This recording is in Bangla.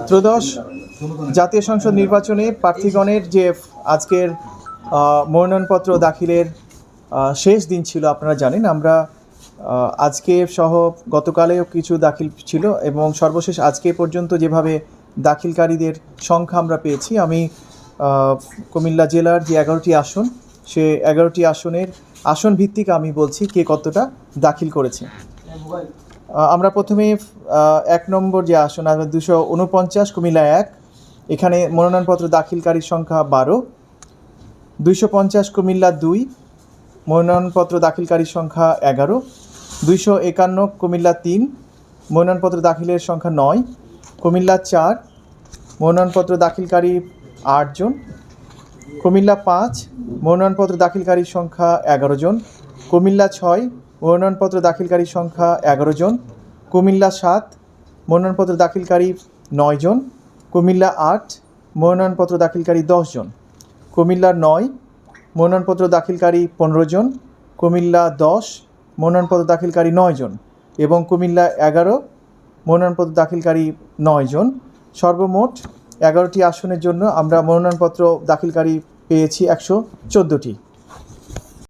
ত্রয়োদশ জাতীয় সংসদ নির্বাচনে প্রার্থীগণের যে আজকের মনোনয়নপত্র দাখিলের শেষ দিন ছিল, আপনারা জানেন। আমরা আজকে সহ গতকালেও কিছু দাখিল ছিল এবং সর্বশেষ আজকে পর্যন্ত যেভাবে দাখিলকারীদের সংখ্যা আমরা পেয়েছি, আমি কুমিল্লা জেলার যে 11টি আসন, সে 11টি আসনের আসন ভিত্তিক আমি বলছি কে কতটা দাখিল করেছে। আমরা প্রথমে 1 নম্বর যে আসন 249 কুমিল্লা 1, এখানে মনোনয়নপত্র দাখিলকারীর সংখ্যা 12। 250 কুমিল্লা 2, মনোনয়নপত্র দাখিলকারীর সংখ্যা 11। 251 কুমিল্লা 3, মনোনয়নপত্র দাখিলের সংখ্যা 9। কুমিল্লা 4, মনোনয়নপত্র দাখিলকারী 8 জন। কুমিল্লা 5, মনোনয়নপত্র দাখিলকারীর সংখ্যা 11 জন। কুমিল্লা 6, মনোনয়নপত্র দাখিলকারীর সংখ্যা 11 জন। কুমিল্লা 7, মনোনয়নপত্র দাখিলকারী 9 জন। কুমিল্লা 8, মনোনয়নপত্র দাখিলকারী 10 জন। কুমিল্লা 9, মনোনয়নপত্র দাখিলকারী 15 জন। কুমিল্লা 10, মনোনয়নপত্র দাখিলকারী 9 জন এবং কুমিল্লা 11, মনোনয়নপত্র দাখিলকারী 9 জন। সর্বমোট 11টি আসনের জন্য আমরা মনোনয়নপত্র দাখিলকারী পেয়েছি 114টি।